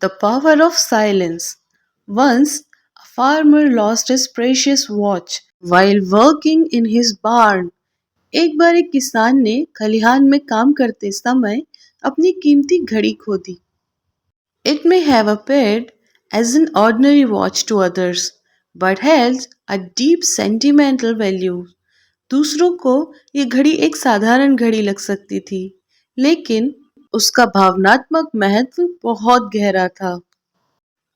The power of silence. Once, a farmer lost his precious watch while working in his barn. एक बार एक किसान ने खलिहान में काम करते समय अपनी कीमती घड़ी खो दी. It may have appeared as an ordinary watch to others, but held a deep sentimental value. दूसरों को ये घड़ी एक साधारण घड़ी लग सकती थी, लेकिन उसका भावनात्मक महत्व बहुत गहरा था.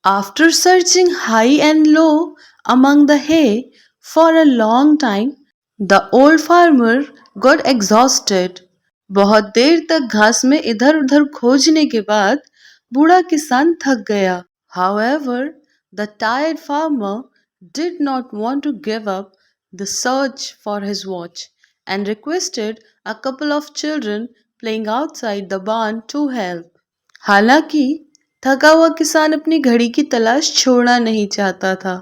After searching high and low among the hay for a long time, the old farmer got exhausted. बहुत देर तक घास में इधर उधर खोजने के बाद बूढ़ा किसान थक गया. However, the tired farmer did not want to give up the search for his watch and requested a couple of children playing outside the barn to help. हालांकि थका हुआ किसान अपनी घड़ी की तलाश छोड़ना नहीं चाहता था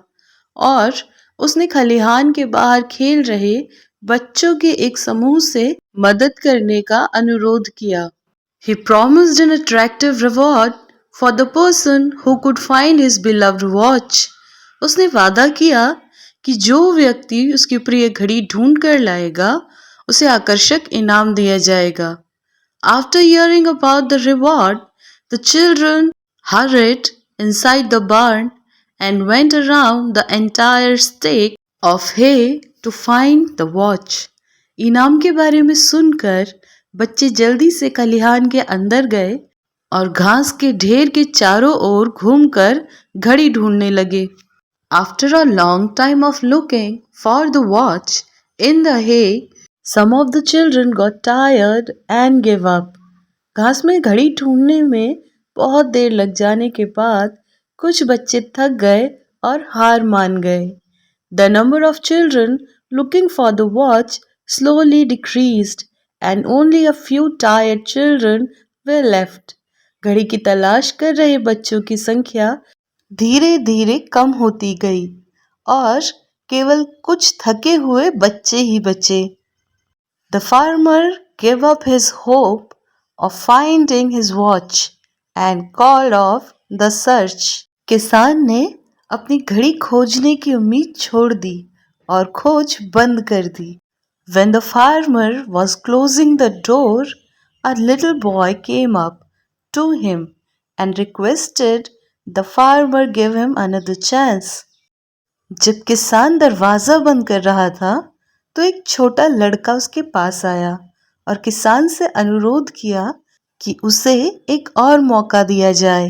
और उसने खलिहान के बाहर खेल रहे बच्चों के एक समूह से मदद करने का अनुरोध किया. He promised an attractive reward for the person who could find his beloved watch. उसने वादा किया कि जो व्यक्ति उसकी प्रिय घड़ी ढूंढ कर लाएगा उसे आकर्षक इनाम दिया जाएगा. After hearing about the reward, the children hurried inside the barn and went around the entire stake of hay to find the watch. इनाम के बारे में सुनकर बच्चे जल्दी से खलिहान के अंदर गए और घास के ढेर के चारों ओर घूमकर घड़ी ढूंढने लगे. After a long time of looking for the watch in the hay, some of the children got tired and gave up. घास में घड़ी ढूंढने में बहुत देर लग जाने के बाद कुछ बच्चे थक गए और हार मान गए. The number of children looking for the watch slowly decreased and only a few tired children were left. घड़ी की तलाश कर रहे बच्चों की संख्या धीरे धीरे कम होती गई और केवल कुछ थके हुए बच्चे ही बचे. The farmer gave up his hope of finding his watch and called off the search. किसान ने अपनी घड़ी खोजने की उम्मीद छोड़ दी और खोज बंद कर दी. When the farmer was closing the door, a little boy came up to him and requested the farmer give him another chance. जब किसान दरवाजा बंद कर रहा था तो एक छोटा लड़का उसके पास आया और किसान से अनुरोध किया कि उसे एक और मौका दिया जाए.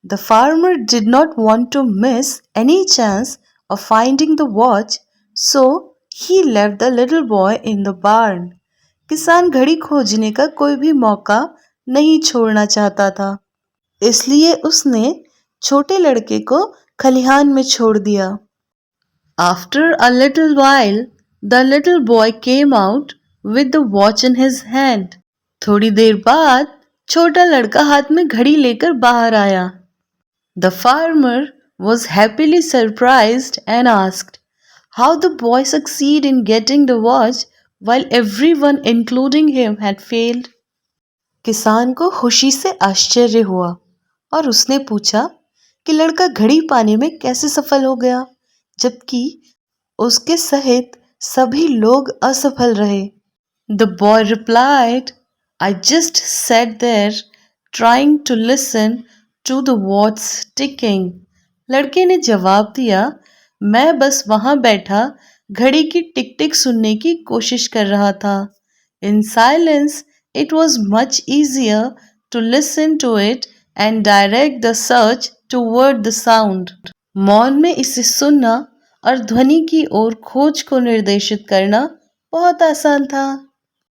The farmer did not want to miss any chance of finding the watch, so he left the little boy in the barn. किसान घड़ी खोजने का कोई भी मौका नहीं छोड़ना चाहता था, इसलिए उसने छोटे लड़के को खलिहान में छोड़ दिया. After a little while, the little boy came out with the watch in his hand. थोड़ी देर बाद छोटा लड़का हाथ में घड़ी लेकर बाहर आया. The farmer was happily surprised and asked how the boy succeeded in getting the watch while everyone including him had failed. किसान को खुशी से आश्चर्य हुआ और उसने पूछा कि लड़का घड़ी पाने में कैसे सफल हो गया जबकि उसके सहित सभी लोग असफल रहे. The boy replied, I just sat there trying to listen to the watch ticking. लड़के ने जवाब दिया, मैं बस वहां बैठा घड़ी की टिक टिक सुनने की कोशिश कर रहा था. In silence, it was much easier to listen to it and direct the search toward the sound. मौन में इसे सुनना और ध्वनि की ओर खोज को निर्देशित करना बहुत आसान था.